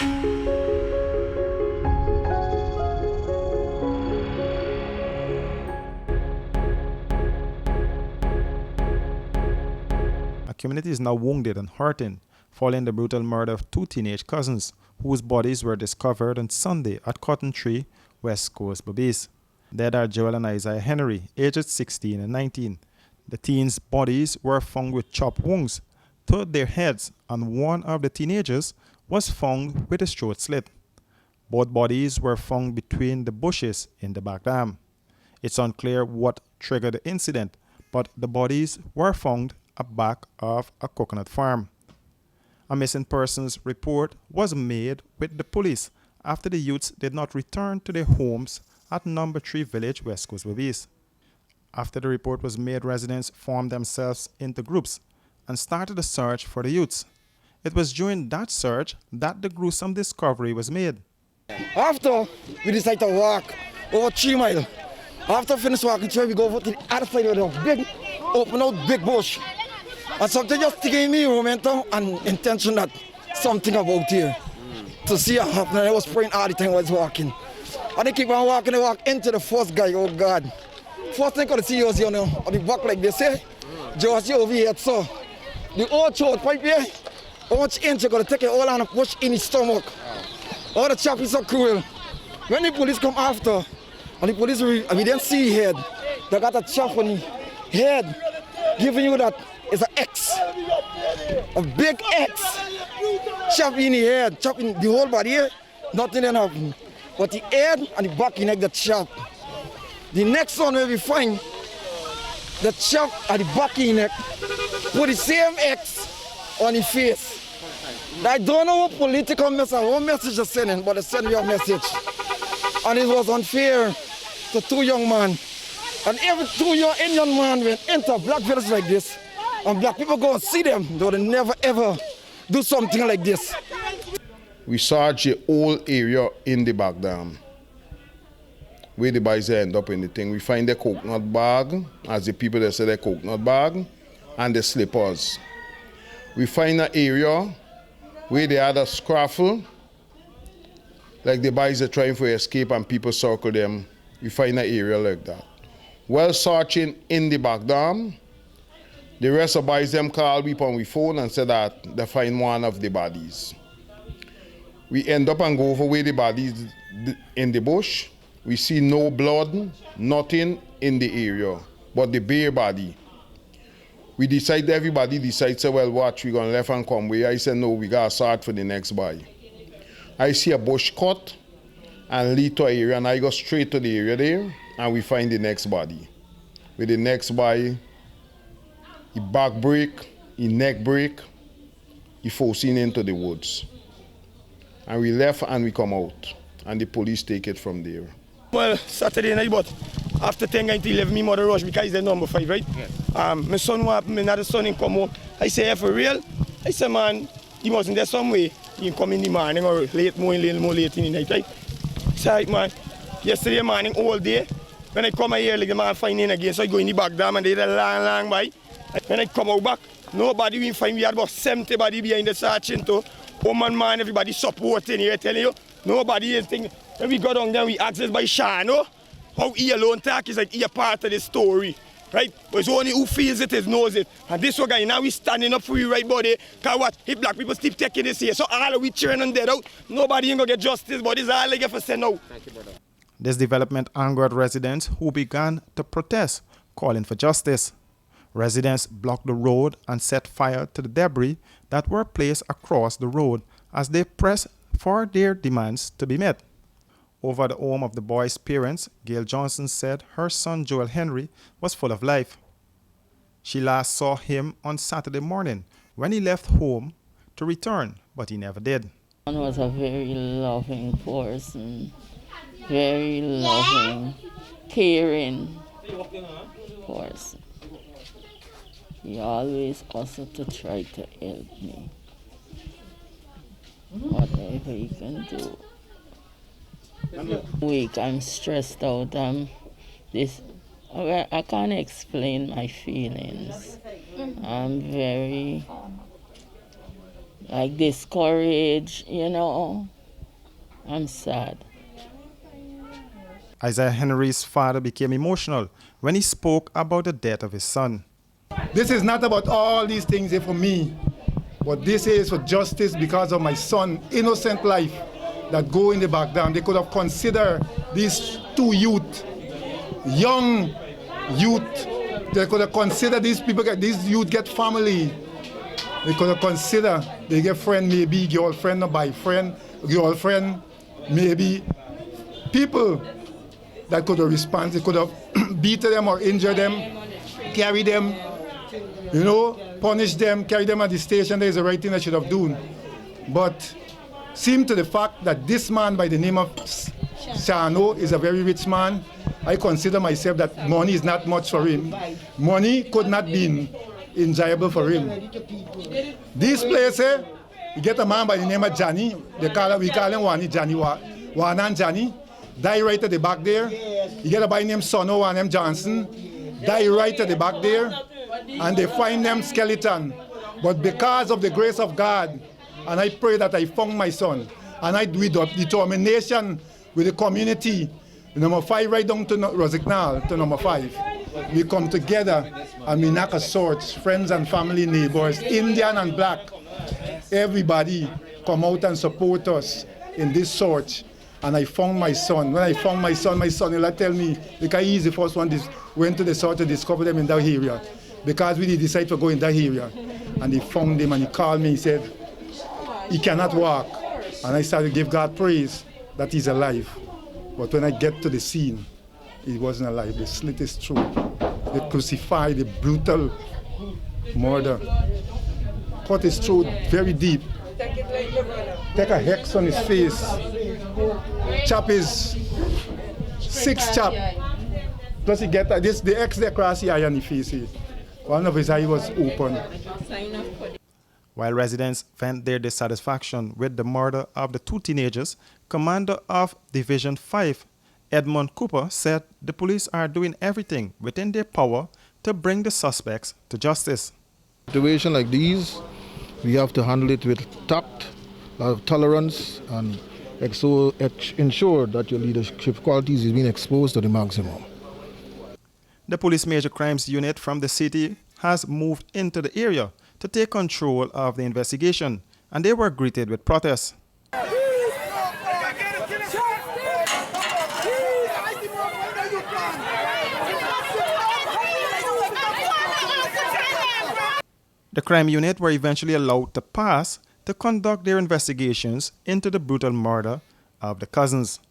A community is now wounded and hurting following the brutal murder of two teenage cousins whose bodies were discovered on Sunday at Cotton Tree, West Coast, Berbice. Dead are Joel and Isaiah Henry, aged 16 and 19. The teens' bodies were found with chopped wounds to their heads, and one of the teenagers was found with his throat slit. Both bodies were found between the bushes in the back dam. It's unclear what triggered the incident, but the bodies were found at back of a coconut farm. A missing persons report was made with the police after the youths did not return to their homes at Number 3 Village, West Coast, Berbice. After the report was made, residents formed themselves into groups and started a search for the youths. It was during that search that the gruesome discovery was made. After we decided to walk over 3 miles, after we finish walking, we go over to the other side of the big, open out big bush. And something just gave me momentum and intention that something about here to see it happen. And I was praying all the time I was walking. And I keep on walking, I walk into the first guy, oh God. First thing I could see was, you know, on the back like this, eh? Just over here, so. The old throat pipe here, how much inch you got to take it all and push in his stomach. All the chop is so cruel. When the police come after, and the police, we didn't see his head, they got a chop on his head, giving you that it's an X, a big X. Chop in the head, chop in the whole body here, nothing didn't happen. But the head and the back, you neck, the chop. The next one where we find the chop at the back of the neck, put the same X on the face. I don't know what political message, what message they're sending, but they send me a message. And it was unfair to two young men. And every two young Indian man went into a black village like this, and black people go and see them, they would never ever do something like this. We searched the whole area in the back dam, where the boys end up in the thing. We find the coconut bag, as the people that say the coconut bag, and the slippers. We find an area where they had a scraffle, like the boys are trying to escape and people circle them. We find an area like that. While searching in the back dam, the rest of the boys them called me on the phone and said that they find one of the bodies. We end up and go over where the bodies in the bush. We see no blood, nothing in the area, but the bare body. We decide, everybody decides, say, well, watch, we're gonna left and come way. I said, no, we gotta start for the next body. I see a bush cut and lead to an area, and I go straight to the area there, and we find the next body. With the next body, he back break, he neck break, he forcing into the woods. And we left and we come out, and the police take it from there. Well, Saturday night, but after 10 until 11, my mother rushed because he's number 5, right? Yeah. My son, my another son, he come home. I say, yeah, for real? I say, man, he wasn't there some way. He come in the morning or late, more late in the night, right? I say, right, man, yesterday morning, all day, when I come here, like the man find in again, so I go in the back dam and they had a long by. When I come out back, nobody will find me. We had about 70 body behind the searching too. Man, everybody supporting here, telling you, nobody is thinking. When we go down there, we ask this by Shano, how he alone talk is like he a part of the story, right? But it's only who feels it is knows it. And this one guy, now we standing up for you, right, buddy? Because what? If black people keep taking this here, so all of we cheering and dead out, nobody ain't gonna get justice, but it's all they get for send out. Thank you, brother. This development angered residents who began to protest, calling for justice. Residents blocked the road and set fire to the debris that were placed across the road as they pressed for their demands to be met. Over the home of the boy's parents, Gail Johnson said her son Joel Henry was full of life. She last saw him on Saturday morning when he left home to return, but he never did. He was a very loving person, very loving, caring person. He always also to try to help me, whatever he can do. Week, I'm stressed out. I can't explain my feelings. I'm very like discouraged, you know. I'm sad. Isaiah Henry's father became emotional when he spoke about the death of his son. This is not about all these things here for me, but this is for justice because of my son, innocent life that go in the back down. They could have considered these two youth, young youth. They could have considered these people, these youth get family. They could have considered they get friend, maybe girlfriend or boyfriend, girlfriend, maybe people that could have responded. They could have beaten them or injured them, carry them, you know, punish them, carry them at the station. There is the right thing I should have done. But seem to the fact that this man by the name of Shano is a very rich man, I consider myself that money is not much for him. Money could not be enjoyable for him. This place, you get a man by the name of Johnny, we call him Wani Johnny, Wanan Johnny, die right at the back there. You get a boy named Sono, one named Johnson, die right at the back there, and they find them skeleton. But because of the grace of God, and I pray that I found my son, and I with determination with the community, number 5 right down to Rosignal, to number 5. We come together and we knock a search, friends and family, neighbors, Indian and black. Everybody come out and support us in this search. And I found my son. When I found my son will tell me, because he's the first one went to the search to discover them in that area. Because we decided to go in that area. And he found him and he called me, he said, he cannot walk. And I started to give God praise that he's alive. But when I get to the scene, he wasn't alive. They slit his throat. They crucified, the brutal murder. Cut his throat very deep. Take a hex on his face. Chop his 6 chop. Plus he get the X there across the eye on his face here. One of his eye was open. While residents vent their dissatisfaction with the murder of the 2 teenagers, Commander of Division 5, Edmund Cooper, said the police are doing everything within their power to bring the suspects to justice. Situation like these, we have to handle it with tact, a lot of tolerance, and ensure that your leadership qualities is being exposed to the maximum. The Police Major Crimes Unit from the city has moved into the area to take control of the investigation, and they were greeted with protests. The crime unit were eventually allowed to pass to conduct their investigations into the brutal murder of the cousins.